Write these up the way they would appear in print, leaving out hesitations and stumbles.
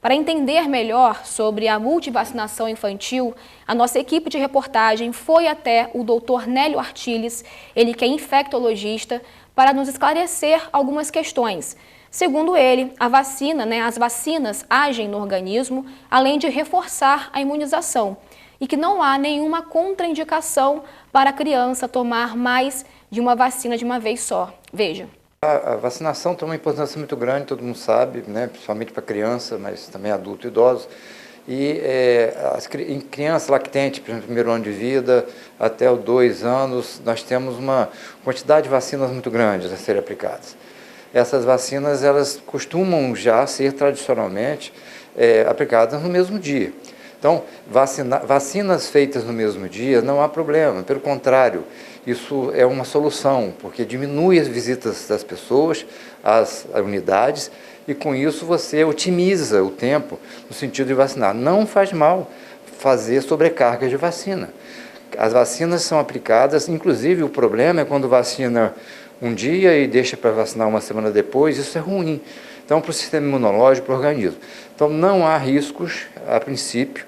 Para entender melhor sobre a multivacinação infantil, a nossa equipe de reportagem foi até o Dr. Nélio Artiles, ele que é infectologista, para nos esclarecer algumas questões. Segundo ele, as vacinas agem no organismo, além de reforçar a imunização, e que não há nenhuma contraindicação para a criança tomar mais de uma vacina de uma vez só. Veja. A vacinação tem uma importância muito grande, todo mundo sabe, né? Principalmente para criança, mas também adulto e idoso. E em criança lactente, por exemplo, primeiro ano de vida, até os 2 anos, nós temos uma quantidade de vacinas muito grande a serem aplicadas. Essas vacinas, elas costumam já ser tradicionalmente aplicadas no mesmo dia. Então, vacinas feitas no mesmo dia não há problema, pelo contrário, isso é uma solução, porque diminui as visitas das pessoas às unidades e com isso você otimiza o tempo no sentido de vacinar. Não faz mal fazer sobrecarga de vacina. As vacinas são aplicadas, inclusive o problema é quando vacina um dia e deixa para vacinar uma semana depois, isso é ruim. Então, para o sistema imunológico, para o organismo. Então, não há riscos, a princípio,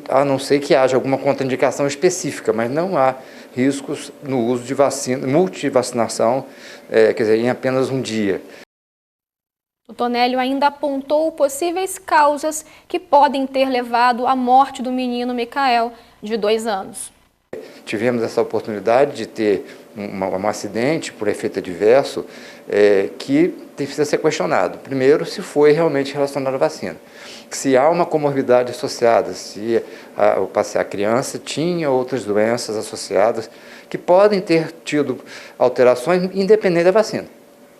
a não ser que haja alguma contraindicação específica, mas não há riscos no uso de vacina, multivacinação, quer dizer, em apenas um dia. O Dr. Nélio ainda apontou possíveis causas que podem ter levado à morte do menino Micael, de 2 anos. Tivemos essa oportunidade de ter um acidente por efeito adverso que precisa ser questionado. Primeiro, se foi realmente relacionado à vacina. Se há uma comorbidade associada, se a criança tinha outras doenças associadas que podem ter tido alterações independente da vacina.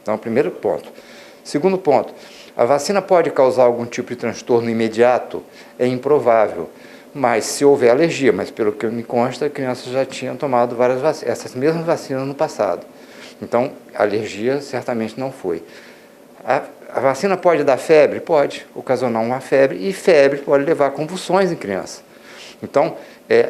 Então, primeiro ponto. Segundo ponto, a vacina pode causar algum tipo de transtorno imediato? É improvável. Mas se houver alergia, mas pelo que me consta, a criança já tinha tomado várias vacinas, essas mesmas vacinas no passado. Então, a alergia certamente não foi. A vacina pode dar febre? Pode, ocasionar uma febre, e febre pode levar a convulsões em criança. Então,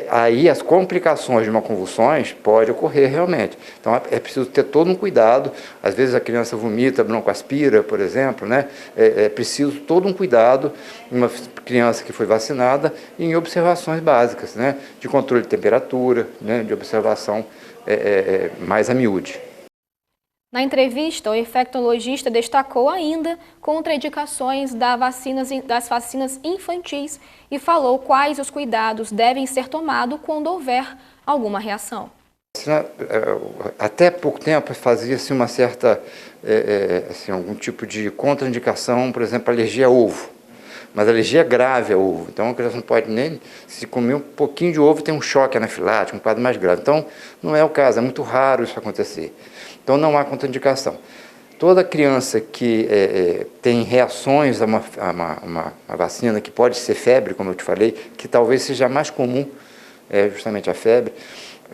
aí as complicações de uma convulsões podem ocorrer realmente. Então, é preciso ter todo um cuidado. Às vezes a criança vomita, broncoaspira, por exemplo, né? É preciso todo um cuidado em uma criança que foi vacinada e em observações básicas, né? De controle de temperatura, né? De observação mais a miúde. Na entrevista, o infectologista destacou ainda contraindicações das vacinas infantis e falou quais os cuidados devem ser tomados quando houver alguma reação. Até pouco tempo fazia-se uma certa, algum tipo de contraindicação, por exemplo, alergia a ovo. Mas alergia grave a ovo. Então a criança não pode nem, se comer um pouquinho de ovo, tem um choque anafilático, um quadro mais grave. Então não é o caso, é muito raro isso acontecer. Então não há contraindicação. Toda criança que tem reações a uma vacina, que pode ser febre, como eu te falei, que talvez seja mais comum, justamente a febre,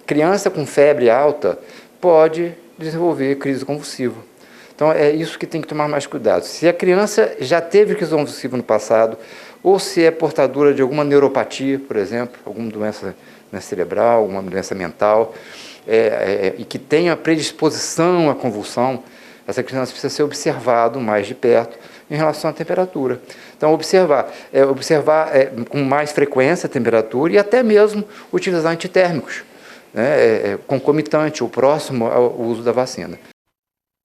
criança com febre alta pode desenvolver crise convulsiva. Então é isso que tem que tomar mais cuidado. Se a criança já teve crise convulsiva no passado, ou se é portadora de alguma neuropatia, por exemplo, alguma doença cerebral, alguma doença mental, e que tenha predisposição à convulsão, essa criança precisa ser observado mais de perto em relação à temperatura. Então, observar com mais frequência a temperatura e até mesmo utilizar antitérmicos, né, concomitante ou próximo ao uso da vacina.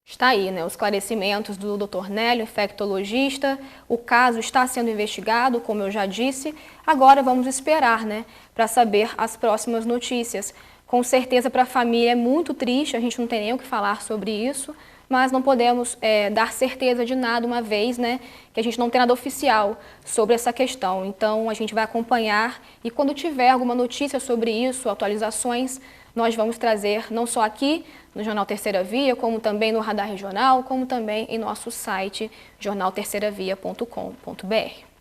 Está aí, né, os esclarecimentos do Dr. Nélio, infectologista. O caso está sendo investigado, como eu já disse. Agora vamos esperar, né, para saber as próximas notícias. Com certeza para a família é muito triste, a gente não tem nem o que falar sobre isso, mas não podemos dar certeza de nada uma vez, né, que a gente não tem nada oficial sobre essa questão. Então a gente vai acompanhar e quando tiver alguma notícia sobre isso, atualizações, nós vamos trazer não só aqui no Jornal Terceira Via, como também no Radar Regional, como também em nosso site jornalterceiravia.com.br.